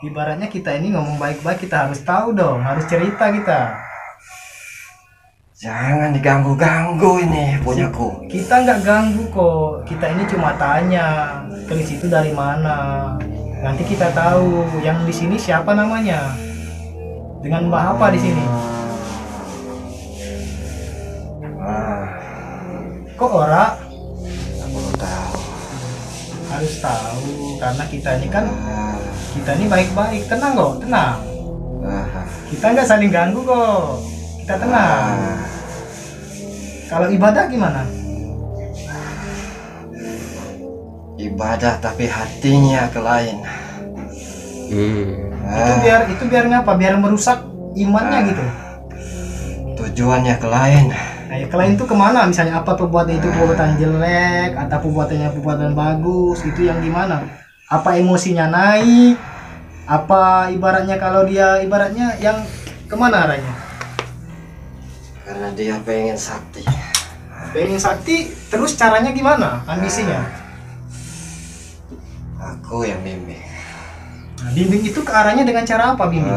Ibaratnya kita ini ngomong baik-baik, kita harus tahu dong, harus cerita kita. Jangan diganggu-ganggu ini punyaku. Kita nggak ganggu kok, kita ini cuma tanya keris itu dari mana. Nanti kita tahu yang di sini siapa namanya, dengan mbah apa di sini. Kok ora? Aku tahu. Harus tahu, karena kita ini kan, kita ini baik-baik, tenang kok, tenang. Kita nggak saling ganggu kok, kita tenang. Kalau ibadah gimana? Ibadah tapi hatinya ke lain. Itu biar ngapa? Biar merusak imannya gitu. Tujuannya ke lain. Nah, ya, ke lain itu kemana? Misalnya apa perbuatan itu perbuatan jelek atau perbuatannya perbuatan bagus, itu yang gimana? Apa emosinya naik? Apa ibaratnya kalau dia ibaratnya yang kemana arahnya? Karena dia pengen sakti. Pengen sakti, terus caranya gimana? Ambisinya? Aku yang bimbing. Nah, bimbing itu ke arahnya dengan cara apa bimbing?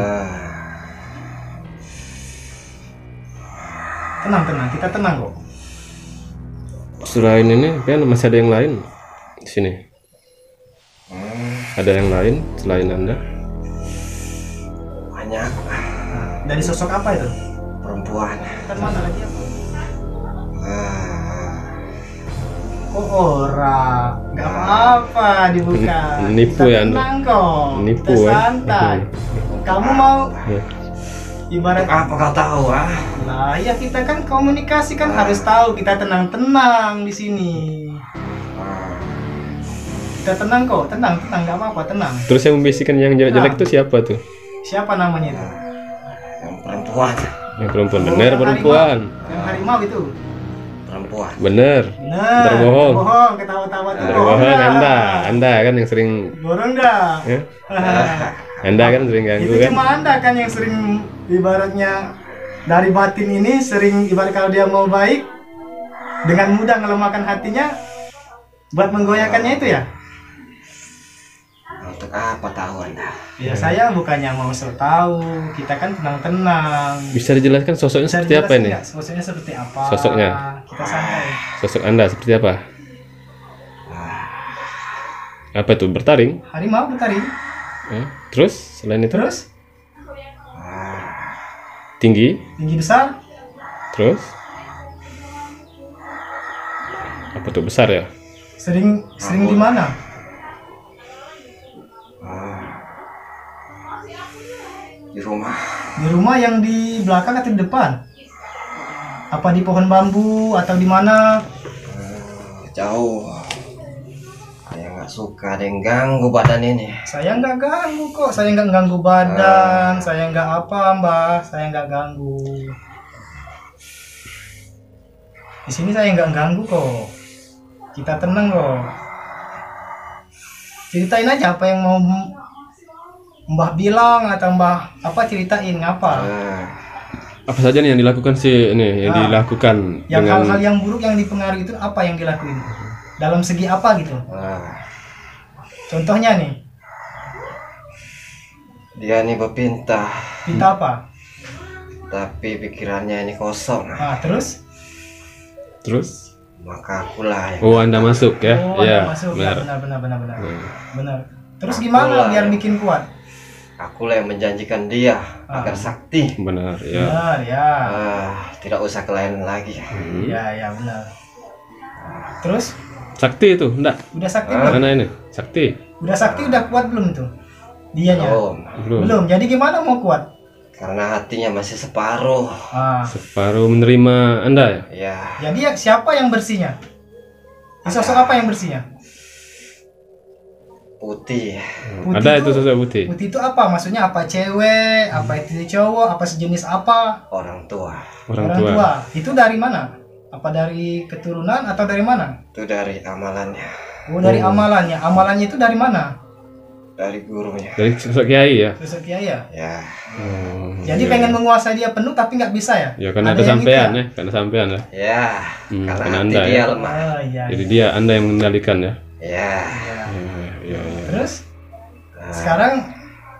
Tenang, kita tenang kok. Selain ini kan masih ada yang lain di sini. Ada yang lain selain Anda? Banyak. Dari sosok apa itu? Perempuan. Kan mana lagi apa? Oh, ora, nggak apa-apa dibuka. Nipu kita ya, tenang kok. nipu Kita ya. santai. Kamu mau ibarat Apa kau tahu Nah, ya kita kan komunikasi kan harus tahu, kita tenang-tenang di sini. Kita tenang kok, tenang, nggak apa-apa, tenang. Terus yang membisikkan yang jelek-jelek itu siapa tuh? Siapa namanya itu? Yang perempuan. Yang perempuan. Bener perempuan. Yang harimau itu. Perempuan. Bener. Bener. Terbohong. Bohong, ketawa-tawa tuh. Terbohong Anda kan yang sering. Borong dah. Ya? Anda kan sering ganggu Itu kan? cuma Anda kan yang sering ibaratnya dari batin ini sering ibarat kalau dia mau baik dengan mudah melemahkan hatinya buat menggoyahkannya itu ya. Untuk apa tahu Anda? Ya saya bukannya mau so tahu, kita kan tenang-tenang. Bisa dijelaskan sosoknya Bisa seperti apa dijelasin ini? nggak? Sosoknya seperti apa? Sosoknya. Kita santai. Sosok Anda seperti apa? Apa itu? Bertaring? Harimau betari. Terus selain itu? Terus Tinggi? tinggi besar. Terus? Apa tuh besar ya? Sering di mana? Di rumah. Di rumah yang di belakang atau di depan? Apa di pohon bambu atau di mana? Jauh. Saya nggak suka ada yang ganggu badan ini. Saya nggak ganggu kok, saya nggak ganggu badan, saya nggak apa mbak, saya nggak ganggu. Di sini saya nggak ganggu kok, kita tenang kok. Ceritain aja apa yang mau mbah bilang atau mbah apa, ceritain apa. Apa saja nih yang dilakukan sih ini yang dilakukan Yang dengan hal-hal yang buruk yang dipengaruhi itu apa yang dilakuin? Dalam segi apa gitu? Contohnya nih, Dia nih berpinta, pinta apa? tapi pikirannya ini kosong. Nah, terus? Maka akulah yang. Oh, Anda masuk ya? Oh, Iya, Anda masuk. Ya, benar. benar. Terus gimana biar bikin kuat? Akulah yang menjanjikan dia agar sakti. Benar, ya. Benar, ya. Tidak usah ke lain lagi. Ya, benar. Terus Sakti itu, enggak? udah sakti belum? Mana ini? Sakti. Udah sakti udah kuat belum tuh? Dianya? Belum. Belum. Jadi gimana mau kuat? Karena hatinya masih separuh. Separuh menerima Anda ya? Ya. Jadi siapa yang bersihnya? Sosok apa yang bersihnya? Putih. Ada itu sosok putih. Putih itu apa? Maksudnya apa? Cewek? Apa itu cowok? Apa sejenis apa? Orang tua. Orang tua. Itu dari mana? Apa dari keturunan atau dari mana? Itu dari amalannya. Oh, dari amalannya. Amalannya itu dari mana? Dari gurunya. Dari sosok kiai ya? Sosok kiai ya? Ya. Jadi pengen menguasai dia penuh tapi nggak bisa ya? Ya karena ada yang sampean gitu ya, karena sampean ya. Ya. Karena Karena hati Anda dia ya. lemah. Iya. Jadi dia Anda yang mengendalikan ya. Ya. Ya. Terus sekarang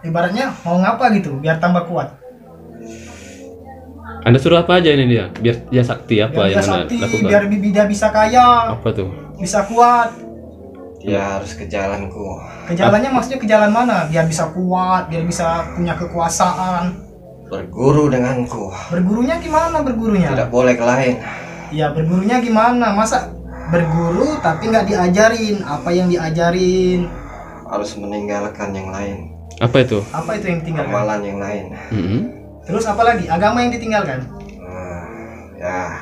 ibaratnya mau ngapa gitu biar tambah kuat. Anda suruh apa aja ini dia? Biar dia sakti apa Biar yang dia Anda sakti, lakukan? biar dia bisa kaya, Apa tuh? bisa kuat. Dia harus ke jalanku. Ke jalannya maksudnya ke jalan mana? Biar bisa kuat, biar bisa punya kekuasaan. Berguru denganku. Bergurunya gimana bergurunya? Tidak boleh ke lain. Ya bergurunya gimana? Masa berguru tapi nggak diajarin? Apa yang diajarin? Harus meninggalkan yang lain. Apa itu? Apa itu yang ditinggalkan? Amalan yang lain. Mm-mm. Terus apa lagi? Agama yang ditinggalkan? Ya,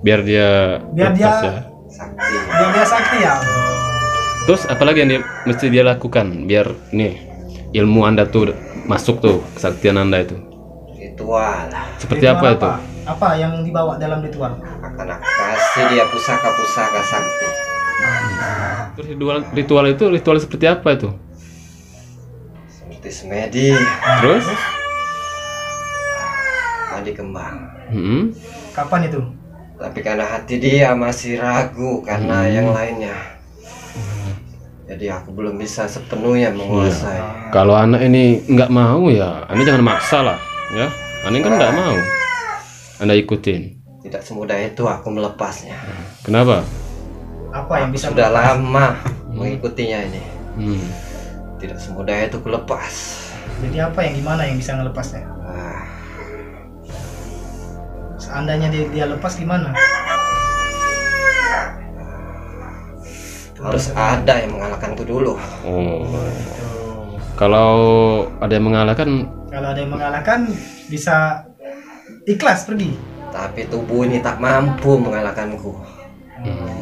Biar dia Biar dia lepas ya. sakti. biar dia sakti ya. Terus apalagi yang mesti dia lakukan biar nih ilmu Anda tuh masuk tuh kesaktian Anda itu. Ritual. Seperti Ritual apa itu? Apa yang dibawa dalam ritual? Akan aku kasih dia pusaka-pusaka sakti. Terus ritual itu ritual seperti apa itu? Seperti semedi, Terus? madi kembang. Mm-mm. Kapan itu? Tapi karena hati dia masih ragu karena yang lainnya. Jadi aku belum bisa sepenuhnya menguasai. Kalau anak ini nggak mau ya, Anda jangan maksa lah, ya. Anda kan nggak mau, Anda ikutin. Tidak semudah itu aku melepasnya. Kenapa? Apa yang bisa Sudah lama mengikutinya ini. Hmm. Tidak semudah itu kulepas. Jadi apa yang gimana yang bisa ngelepasnya? Ah, Seandainya dia lepas gimana? harus ada yang mengalahkanku dulu. Oh. Gitu. Kalau ada yang mengalahkan, Kalau ada yang mengalahkan bisa ikhlas pergi. Tapi tubuh ini tak mampu mengalahkanku.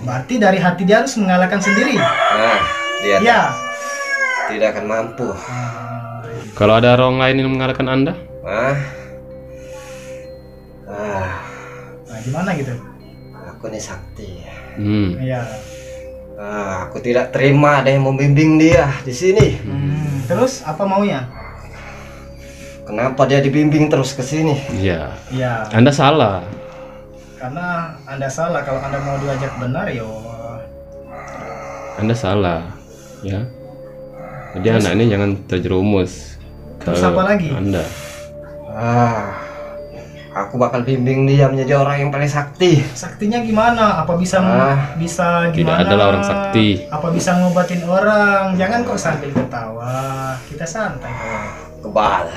Berarti dari hati dia harus mengalahkan sendiri. Nah, dia Ya. tidak akan mampu. kalau ada orang lain yang mengalahkan Anda, Ah, ah, Nah, gimana gitu? aku ini sakti. hmm. Iya. Aku tidak terima ada yang membimbing dia di sini. Terus apa maunya? Kenapa dia dibimbing terus ke sini? Ya, Iya. Anda salah. Karena Anda salah. Kalau Anda mau diajak benar ya. Anda salah, ya. Jadi anak ini jangan terjerumus ke Terus apa lagi? Anda. Aku bakal bimbing dia menjadi orang yang paling sakti. Saktinya gimana? Apa bisa bisa Tidak gimana? adalah orang sakti. Apa bisa ngobatin orang? Jangan kok sambil ketawa. Kita santai. Kebal.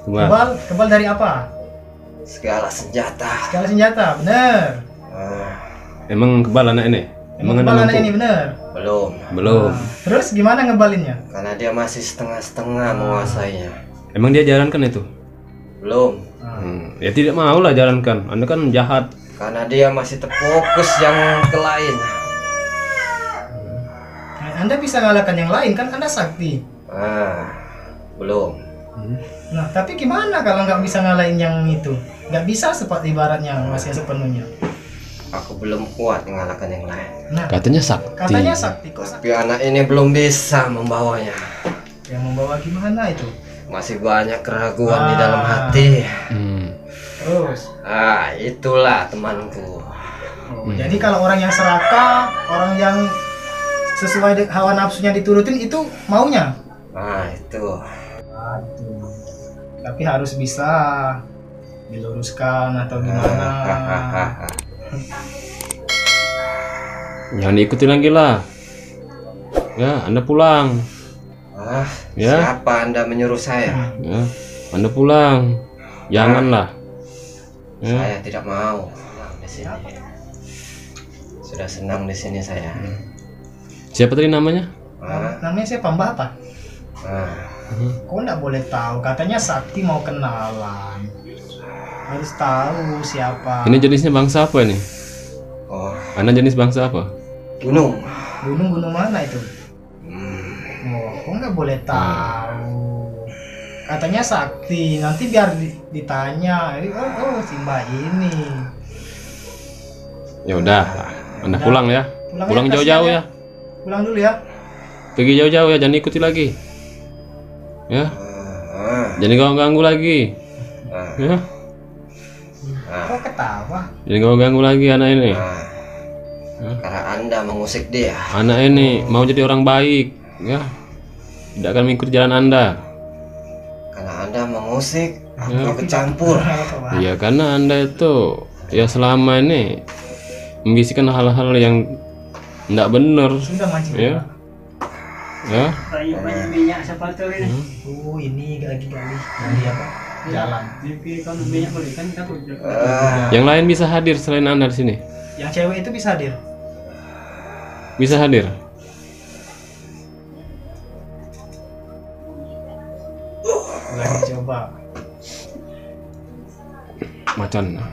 Wah, Kebal dari apa? Segala senjata. Segala senjata, bener. emang kebal anak ini? Emang Anda kebal anak mampu? ini bener. Belum. Belum. Terus gimana ngebalinnya? Karena dia masih setengah-setengah menguasainya. Emang dia jalankan itu? Belum. Ya tidak mau lah jalankan. Anda kan jahat. Karena dia masih terfokus yang ke lain. Anda bisa ngalahkan yang lain kan? Anda sakti. Belum. Nah, tapi gimana kalau nggak bisa ngalahin yang itu? Nggak bisa seperti ibaratnya masih sepenuhnya. Aku belum kuat mengalahkan yang lain. Nah, Katanya sakti. katanya sakti kok. Tapi anak ini belum bisa membawanya. Yang membawa gimana itu? Masih banyak keraguan di dalam hati. Terus, Itulah temanku. jadi kalau orang yang serakah, orang yang sesuai hawa nafsunya diturutin itu maunya. Itu. Tapi harus bisa diluruskan atau gimana. Jangan diikuti lagi lah. Ya, Anda pulang. Ya. Siapa Anda menyuruh saya? Ya, Anda pulang. Janganlah. Ya. Saya tidak mau senang di sini. Sudah senang di sini saya. Siapa tadi namanya? Namanya siapa? Mbak apa? Kok nggak boleh tahu? Katanya Sakti mau kenalan. Harus tahu siapa. Ini jenisnya bangsa apa ini? Anda jenis bangsa apa? Gunung. Gunung mana itu? Kok nggak boleh tahu? Katanya Sakti. Nanti biar ditanya. Oh, si Mbak ini. Ya udah, Anda pulang ya. Pulang ya, jauh-jauh kasihan ya. Pulang dulu ya. Pergi jauh-jauh ya, jangan ikuti lagi. Ya. Jangan ganggu-ganggu lagi. Ya. Kok ketawa? Jangan ganggu lagi anak ini. Karena Anda mengusik dia. Anak ini mau jadi orang baik, ya. Tidak akan mengikuti jalan Anda. Anda mengusik, aku ikut campur. Iya, karena Anda itu ya selama ini membisikkan hal-hal yang tidak benar. Sudah mancing. Ya. Ya. Banyak minyak sepatu ini. Oh, ini lagi gali apa? Jalan. Ini kan minyak boleh kan takut. Yang lain bisa hadir selain Anda di sini? Yang cewek itu bisa hadir. Bisa hadir. Lagi coba. Macan. Nah.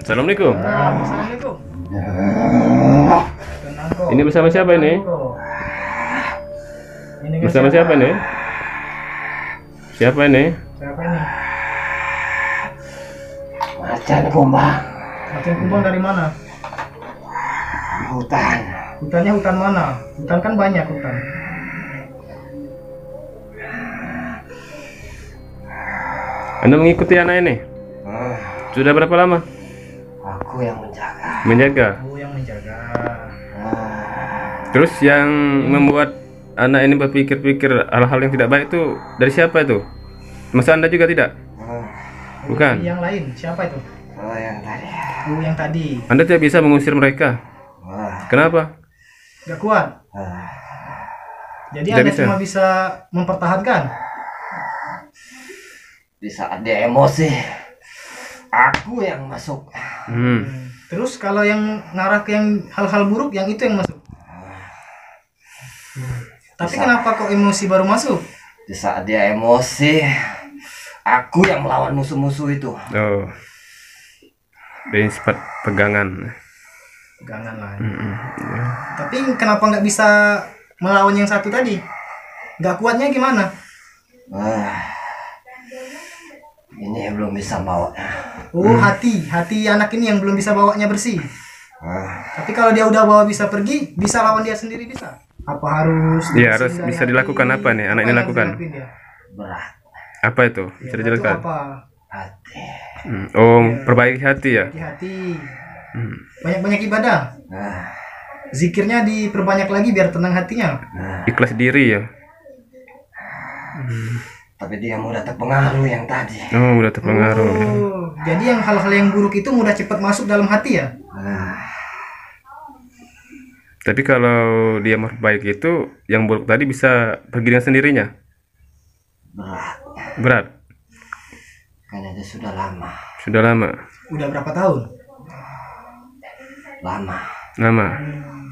Assalamualaikum. Assalamualaikum. Tenang kok. Ini bersama siapa ini? Ini kan Bersama siapa ini? Siapa ini? Siapa ini? Macan kumbang, Macan kumbang dari mana? hutan. Hutannya hutan mana? Hutan kan banyak hutan. Anda mengikuti anak ini? Ah, Sudah berapa lama? aku yang menjaga. Menjaga. Oh, yang menjaga. Ah, Terus yang membuat anak ini berpikir-pikir hal-hal yang tidak baik itu dari siapa itu? Masa Anda juga tidak? ah, Bukan. Yang lain siapa itu? oh yang tadi. Oh, yang tadi. Anda tidak bisa mengusir mereka. Ah, Kenapa? Gak kuat. ah, Jadi Tidak Anda bisa. cuma bisa mempertahankan. di saat dia emosi, aku yang masuk. Terus kalau yang ngarah ke yang hal-hal buruk, yang itu yang masuk. Tapi kenapa kok emosi baru masuk? Di saat dia emosi, aku yang melawan musuh-musuh itu. Oh. Ini sifat pegangan. Pegangan lah. Ya. Tapi kenapa nggak bisa melawan yang satu tadi? Nggak kuatnya gimana? Ah, ini belum bisa bawa. Oh, hati anak ini yang belum bisa bawanya bersih. Ah, Tapi kalau dia udah bawa bisa pergi, bisa lawan dia sendiri bisa. Apa harus? Iya, dibersihin harus dari bisa hati? dilakukan apa nih, anak ini Apa yang harus lakukan? dilakuin dia? berat Apa itu? Bisa Ya, itu dijelaskan? apa? hati. Oh, perbaiki hati ya. Hati-hati. Banyak-banyak ibadah. Ah, Zikirnya diperbanyak lagi biar tenang hatinya. nah, Ikhlas diri ya. tapi dia mudah terpengaruh yang tadi. Oh, udah terpengaruh. Oh, jadi yang hal-hal yang buruk itu mudah cepat masuk dalam hati ya? Ah, Tapi kalau dia memperbaiki itu, yang buruk tadi bisa pergi dengan sendirinya. berat Berat. karena dia sudah lama. Sudah lama. Udah berapa tahun? Lama. Lama.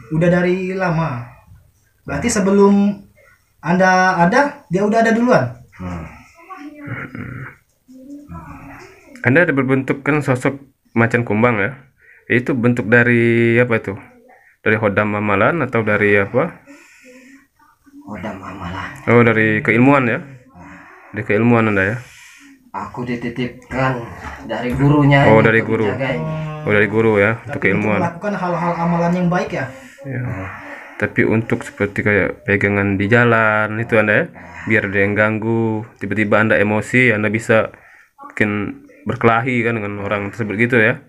Udah dari lama. Berarti sebelum Anda ada, dia udah ada duluan. Hmm. Anda ada berbentuk kan sosok macan kumbang ya? Itu bentuk dari apa itu? Dari hodam amalan atau dari apa? Kodam amalan. Oh, dari keilmuan ya? Dari keilmuan Anda ya? Aku dititipkan dari gurunya. Oh, ini dari untuk guru. menjaganya. Oh, dari guru ya, untuk Tapi untuk keilmuan. melakukan hal-hal amalan yang baik ya. Ya. Tapi untuk seperti kayak pegangan di jalan itu Anda ya, biar ada yang ganggu, tiba-tiba Anda emosi, Anda bisa mungkin berkelahi kan dengan orang tersebut gitu ya.